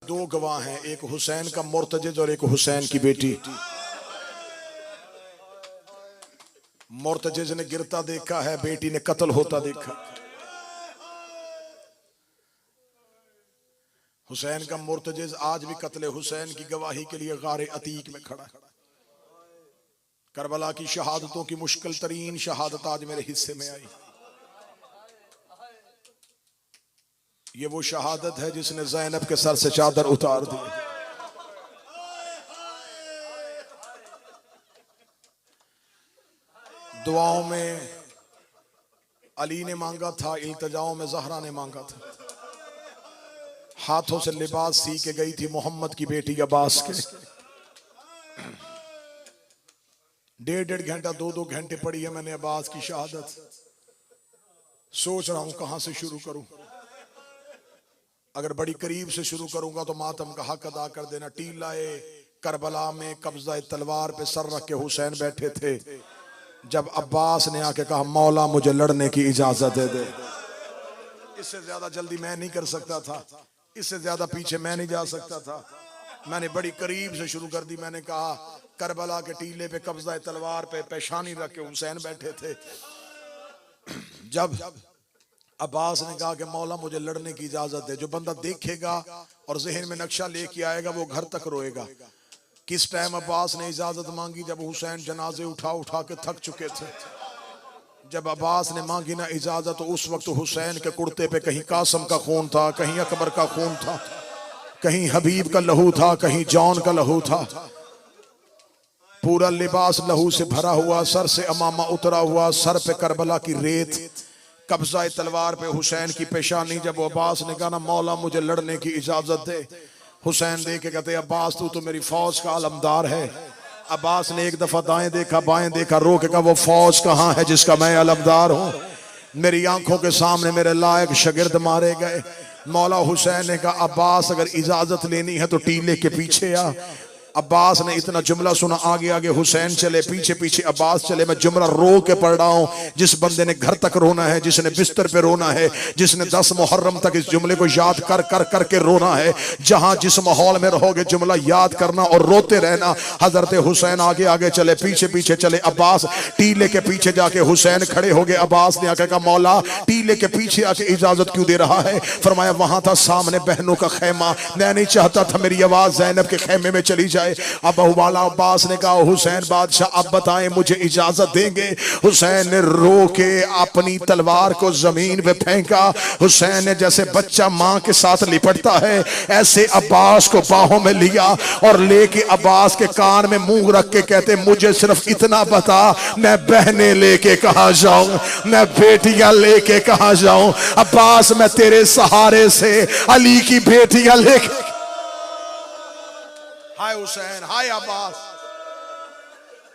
दो गवाह हैं, एक हुसैन का मुर्तजिज और एक हुसैन की बेटी। मुर्तजिज ने गिरता देखा है, बेटी ने कत्ल होता देखा। हुसैन का मुर्तजिज आज भी कत्ले हुसैन की गवाही के लिए गारे अतीक में खड़ा है। करबला की शहादतों की मुश्किल तरीन शहादत आज मेरे हिस्से में आई। ये वो शहादत है जिसने ज़ैनब के सर से चादर उतार दी। दुआओं में अली ने मांगा था, इल्तिजाओं में ज़हरा ने मांगा था। हाथों से लिबास सी के गई थी मोहम्मद की बेटी अब्बास के। 1.5 घंटा 2 घंटे पढ़ी है मैंने अब्बास की शहादत। सोच रहा हूं कहां से शुरू करूं। अगर बड़ी करीब से शुरू करूंगा तो मातम का हक अदा कर देना। टीलाए करबला में कब्जा तलवार पे सर रख के हुसैन बैठे थे, जब अब्बास ने आके कहा मौला मुझे लड़ने की इजाजत दे दे। इससे ज्यादा जल्दी मैं नहीं कर सकता था, इससे ज्यादा पीछे मैं नहीं जा सकता था। मैंने बड़ी करीब से शुरू कर दी। मैंने कहा करबला के टीले पे कब्जा तलवार पे पेशानी रख के हुसैन बैठे थे। जब अब्बास ने कहा कि मौला मुझे लड़ने की इजाजत दे, जो बंदा देखेगा और जहन में नक्शा लेके आएगा वो घर तक रोएगा। किस टाइम अब्बास ने इजाजत मांगी? जब हुसैन जनाजे उठा उठा के थक चुके थे। जब अब्बास ने मांगी ना इजाजत, तो उस वक्त हुसैन के कुर्ते पे कहीं कासम का खून था, कहीं अकबर का खून था, कहीं हबीब का लहू था, कहीं जॉन का लहू था। पूरा लिबास लहू से भरा हुआ, सर से अमामा उतरा हुआ, सर पे करबला की रेत, कब्जा तलवार पे हुसैन की पेशानी। जब अब्बास ने कहा ना मौला मुझे लड़ने की इजाजत दे, हुसैन देख के कहते अब्बास तू तो मेरी फौज का अलमदार है। अब्बास ने एक दफा दाएं देखा बाएं देखा, रो के कहा वो फौज कहाँ है जिसका मैं अलमदार हूँ? मेरी आंखों के सामने मेरे लायक शागिर्द मारे गए। मौला हुसैन ने कहा अब्बास अगर इजाजत लेनी है तो टीले के पीछे आ। अब्बास ने इतना जुमला सुना, आगे आगे हुसैन चले, पीछे पीछे अब्बास चले। मैं जुमला रो के पढ़ रहा हूँ। जिस बंदे ने घर तक रोना है, जिसने बिस्तर पे रोना है, जिसने 10 मुहर्रम तक इस जुमले को याद कर कर करके रोना है, जहां जिस माहौल में रहोगे जुमला याद करना और रोते रहना। हजरत हुसैन आगे आगे चले, पीछे पीछे चले। अब्बास टीले के पीछे जाके हुसैन खड़े हो गए। अब्बास ने आके कहा मौला टीले के पीछे आके इजाजत क्यों दे रहा है? फरमाया वहां था सामने बहनों का खेमा, मैं नहीं चाहता था मेरी आवाज ज़ैनब के खेमे में चली जाए। अब वाला अब्बास ने कहा हुसैन बादशाह अब बताएं मुझे इजाजत देंगे? हुसैन ने रो के अपनी तलवार को जमीन पे फेंका। हुसैन ने जैसे बच्चा मां के साथ लिपटता है ऐसे अब्बास को बाहों में लिया और लेके अब्बास के कान में मुंह रख के कहते मुझे सिर्फ इतना बता, मैं बहने लेके कहां जाऊं, मैं बेटियां लेके कहां जाऊं? अब्बास मैं तेरे सहारे से अली की बेटियां लेके। हाय हुसैन, हाय अब्बास।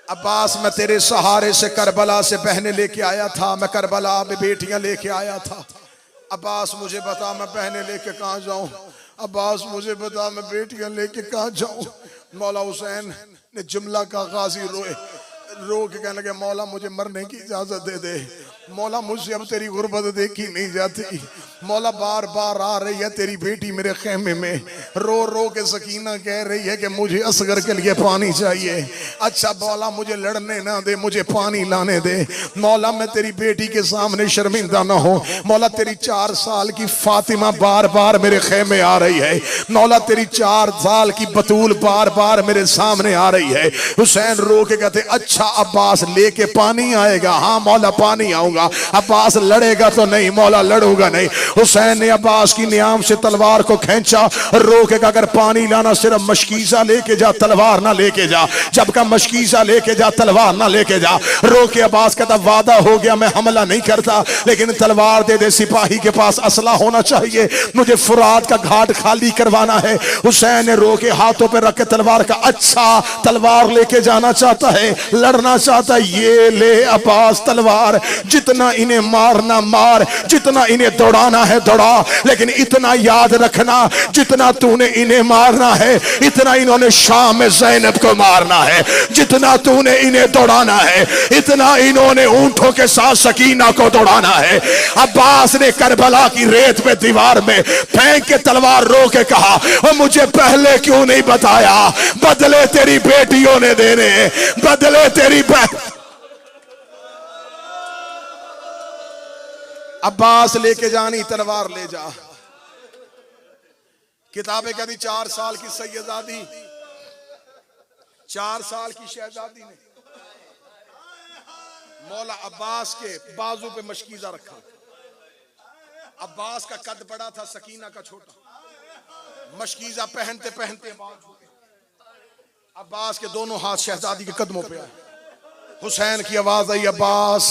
अब्बास मैं तेरे सहारे से करबला से बहनें लेके आया था, मैं करबला में बेटियां लेके आया था। अब्बास मुझे बता मैं बहनें लेके कहां जाऊं? अब्बास मुझे बता मैं बेटियां लेके कहां जाऊं? मौला हुसैन ने जुमला का गाजी रोए, रो के कहने लगे मौला मुझे मरने की इजाजत दे दे। मौला मुझसे अब तेरी गुर्बत देखी नहीं जाती। मौला बार बार आ रही है तेरी बेटी मेरे खेमे में, रो रो के सकीना कह रही है कि मुझे असगर के लिए पानी चाहिए। अच्छा मौला मुझे लड़ने ना दे, मुझे पानी लाने दे। मौला मैं तेरी बेटी के सामने शर्मिंदा ना हो। मौला तेरी 4 साल की फातिमा बार बार मेरे खेमे आ रही है। मौला तेरी 4 साल की बतूल बार बार मेरे सामने आ रही है। हुसैन रो के कहते अच्छा अब्बास लेके पानी आएगा? हाँ मौला पानी आऊंगा। अब्बास लड़ेगा तो नहीं? मौला लड़ूंगा नहीं। हुसैन ने अब्बास की नियाम से तलवार को खींचा, रो के अगर पानी लाना सिर्फ मशकीजा लेके जा, तलवार ना लेके जा। जब का मशकीजा लेके जा तलवार ना लेके जा। रो के अब्बास कहता वादा हो गया मैं हमला नहीं करता, लेकिन तलवार दे दे, सिपाही के पास असला होना चाहिए, मुझे फुरात का घाट खाली करवाना है। हुसैन ने रो के हाथों पे रख के तलवार का अच्छा तलवार लेके जाना चाहता है, लड़ना चाहता है। ये ले अब्बास तलवार, जितना इन्हें मारना मार, जितना इन्हें दौड़ाना दौड़ाना है दौड़ा, लेकिन इतना याद रखना जितना तूने इन्हें मारना है इतना इन्होंने शाम में ज़ैनब को मारना है, जितना तूने इन्हें दौड़ाना है इतना इन्होंने ऊंटों के साथ सकीना को दौड़ाना है। अब्बास ने करबला की रेत पे दीवार में फेंक के तलवार रो के कहा, और मुझे पहले क्यों नहीं बताया, बदले तेरी बेटियों ने देने, बदले तेरी अब्बास लेके जानी तलवार ले जा। किताबें कहती 4 साल की सैयदादी, 4 साल की शहजादी ने मौला अब्बास के बाजू पे मशकीजा रखा। अब्बास का कद बड़ा था, सकीना का छोटा। मशकीजा पहनते पहनते अब्बास के दोनों हाथ शहजादी के कदमों पे आए। हुसैन की आवाज आई, अब्बास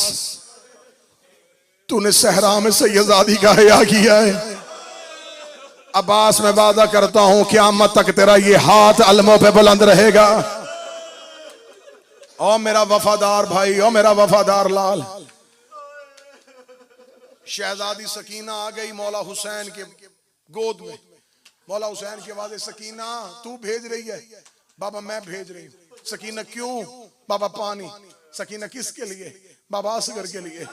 तूने सहरा में सैयदादी का हया किया है। अब्बास मैं वादा करता हूं क़यामत तक तेरा ये हाथ अलमों पे बुलंद रहेगा। ओ मेरा वफादार भाई, ओ मेरा वफादार लाल। शहजादी सकीना आ गई मौला हुसैन के गोद में। मौला हुसैन की आवाज, सकीना तू भेज रही है? बाबा मैं भेज रही हूं। सकीना क्यों? बाबा पानी। सकीना किसके लिए? बाबा असगर के लिए।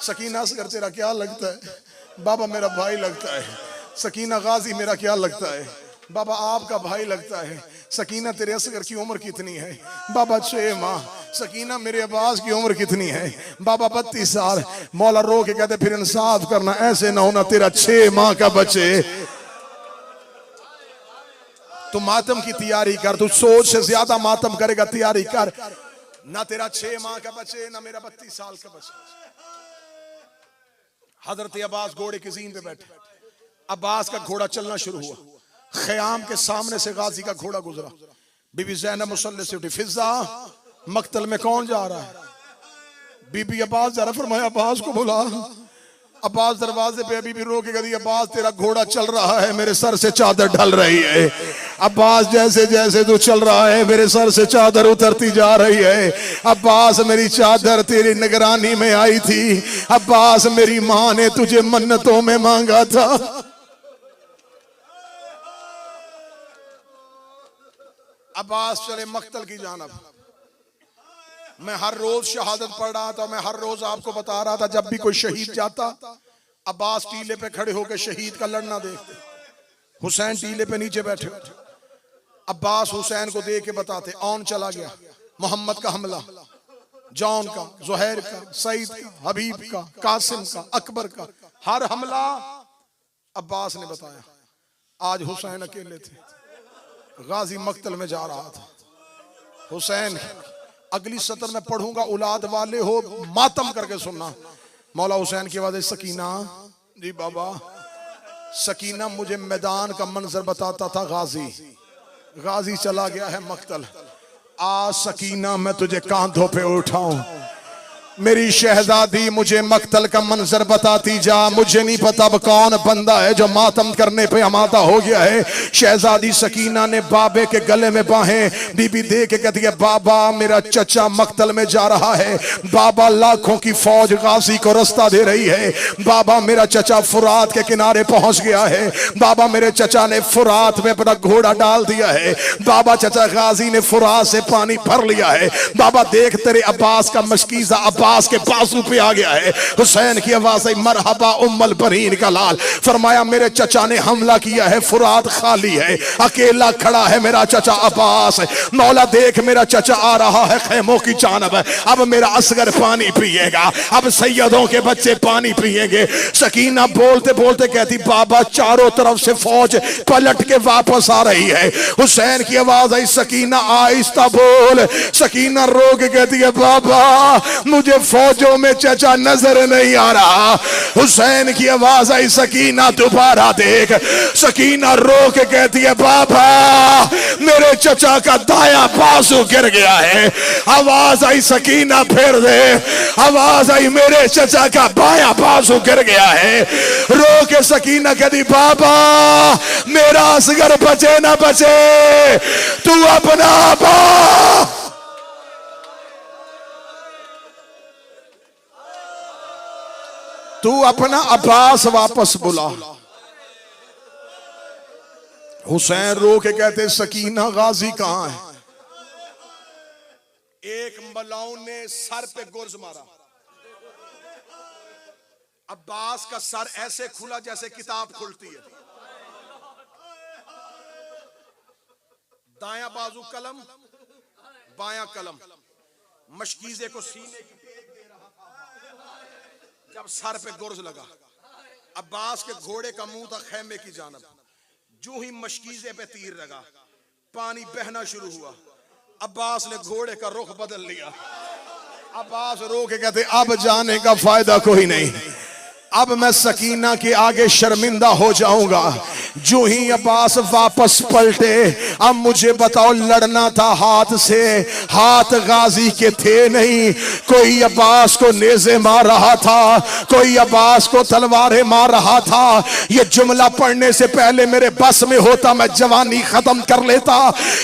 सकीना असगर तेरा क्या लगता है? बाबा मेरा भाई लगता है। सकीना गाजी मेरा क्या लगता है? बाबा आपका भाई लगता है। सकीना तेरे असगर की उम्र कितनी है? बाबा 6 माह। सकीना मेरे अब्बास की उम्र कितनी है? बाबा 32 साल। मौला रो के कहते फिर इंसाफ करना, ऐसे ना होना तेरा 6 माह का बचे। तू मातम की तैयारी कर, तू सोच से ज्यादा मातम करेगा, तैयारी कर। ना तेरा 6 माह का बचे, ना मेरा 32 साल का बचे। हजरत अब्बास घोड़े की जीन पे बैठे। अब्बास का घोड़ा चलना शुरू हुआ। ख़याम के सामने से गाजी का घोड़ा गुजरा। बीबी ज़ैनब मुसल्ले से उठी, फिजा मक्तल में कौन जा रहा है? बीबी अब्बास जरा फरमाया अब्बास को बुला। अब्बास दरवाजे पे अभी भी रो के कहती, अब्बास तेरा घोड़ा चल रहा है, मेरे सर से चादर ढल रही है। अब्बास जैसे जैसे तू चल रहा है मेरे सर से चादर उतरती जा रही है। अब्बास मेरी चादर तेरी निगरानी में आई थी। अब्बास मेरी माँ ने तुझे मन्नतों में मांगा था। अब्बास चले मक्तल की जानब। मैं हर रोज शहादत पढ़ रहा था, मैं हर रोज आपको बता रहा था जब भी कोई शहीद जाता अब्बास टीले पे खड़े होकर शहीद का लड़ना देखते। हुसैन टीले पे नीचे बैठे। अब्बास हुसैन को देख के बताते, औन चला गया, मोहम्मद का हमला, जॉन का, जुहैर का, सईद का, हबीब का, कासिम का, अकबर का, हर हमला अब्बास ने बताया। आज हुसैन अकेले थे, गाजी मक्तल में जा रहा था। हुसैन अगली सतर में पढ़ूंगा, औलाद वाले हो मातम करके सुनना। मौला हुसैन की आवाज़, सकीना जी बाबा। सकीना मुझे मैदान का मंजर बताता था। गाजी चला गया है मक्तल। आज सकीना मैं तुझे कांधों पे उठाऊं। मेरी शहजादी मुझे मक्तल का मंजर बताती जा। मुझे नहीं पता अब कौन बंदा है जो मातम करने पे आमादा हो गया है। शहजादी सकीना ने बाबे के गले में बाहें बीबी दे के कहती है, बाबा मेरा चचा मक्तल में जा रहा है। बाबा लाखों की फौज गाजी को रास्ता दे रही है। बाबा मेरा चचा फुरात के किनारे पहुंच गया है। बाबा मेरे चचा ने फुरात में अपना घोड़ा डाल दिया है। बाबा चचा गाजी ने फुरात से पानी भर लिया है। बाबा देख तेरे अब्बास का मशकीजा अब्बास के बाजू पे आ गया है। हुसैन की आवाज आई, मरहबा उम्मल बरीन का लाल। फरमाया मेरे चचा ने हमला किया है, फुरात खाली है, अकेला खड़ा है मेरा चचा अब्बास। मौला देख मेरा चचा आ रहा है खेमों की जानब। अब मेरा असगर पानी पिएगा, अब सैयदों के बच्चे पानी पिएंगे। सकीना बोलते बोलते कहती, बाबा चारों तरफ से फौज पलट के वापस आ रही है। हुसैन की आवाज आई, सकीना आहिस्ता बोल। सकीना रो के कहती है, बाबा मुझे फौजों में चचा नजर नहीं आ रहा। हुसैन की आवाज आई, सकीना दोबारा देख। सकीना रो के कहती है, बाबा मेरे चचा का दाया बाजू गिर गया है। आवाज आई, सकीना फिर दे। आवाज आई, मेरे चचा का बाया बाजू गिर गया है। रो के सकीना कहती, बाबा मेरा असगर बचे ना बचे, तू अपना बा। तू अपना अब्बास वापस बुला। हुसैन रो के कहते सकीना गाजी कहां है? एक मलाउन ने सर पे गुर्ज मारा। अब्बास का सर ऐसे खुला जैसे किताब खुलती है। दायां बाजू कलम, बायां कलम, मशकीजे को सीने की टेक दे रहा था। जब सर पे गुर्ज लगा, अब्बास के घोड़े का मुंह था खैमे की जानब। जो ही मशकीजे पे तीर लगा, पानी बहना शुरू हुआ। अब्बास ने घोड़े का रुख बदल लिया। अब्बास रो के कहते अब जाने का फायदा कोई नहीं, अब मैं सकीना के आगे शर्मिंदा हो जाऊंगा। जो ही अब्बास वापस पलटे, अब मुझे बताओ लड़ना था हाथ से, हाथ गाजी के थे नहीं। कोई अब्बास को नेज़े मार रहा था, कोई अब्बास को तलवारें मार रहा था। ये जुमला पढ़ने से पहले मेरे बस में होता मैं जवानी खत्म कर लेता।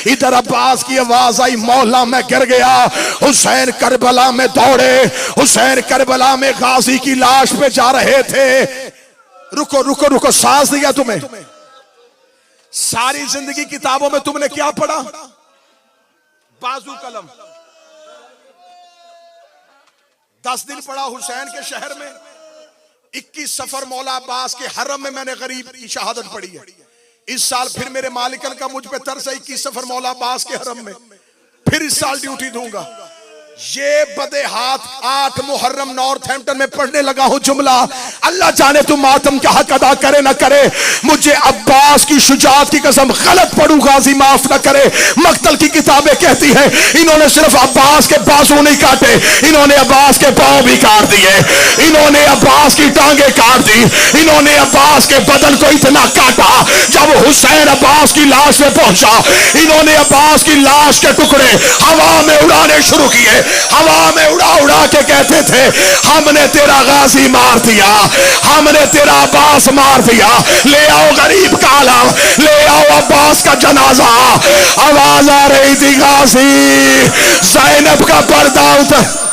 इधर अब्बास की आवाज आई, मौला मैं गिर गया। हुसैन करबला में दौड़े, हुसैन करबला में गाजी की लाश पे जा रहे थे। रुको रुको रुको, सांस दिया तुम्हें? सारी जिंदगी किताबों में तुमने क्या पढ़ा? बाजू कलम। 10 दिन पढ़ा हुसैन के शहर में। 21 सफर मौला अब्बास के हरम में मैंने गरीब की शहादत पढ़ी है। इस साल फिर मेरे मालिकन का मुझ पे तरस है। 21 सफर मौला अब्बास के हरम में फिर इस साल ड्यूटी दूंगा। ये बदे हाथ 8 मुहर्रम नॉर्थहैम्पटन में पढ़ने लगा हूं जुमला। अल्लाह जाने तुम मातम का हक अदा करे ना करे। मुझे अब्बास की शुजाअत की कसम गलत पढ़ू गाजी माफ ना करे। मक्तल की किताबें कहती है इन्होंने सिर्फ अब्बास के बाजू नहीं काटे, इन्होंने अब्बास के पांव भी काट दिए, इन्होंने अब्बास की टांगे काट दी, इन्होंने अब्बास के बदन को इतना काटा। जब हुसैन अब्बास की लाश में पहुंचा, इन्होंने अब्बास की लाश के टुकड़े हवा में उड़ाने शुरू किए। हवा में उड़ा उड़ा के कहते थे हमने तेरा गाजी मार दिया, हमने तेरा अब्बास मार दिया। ले आओ गरीब का आलम, ले आओ अब्बास का जनाजा। आवाज आ रही थी गाजी जैनब का पर्दा उतर।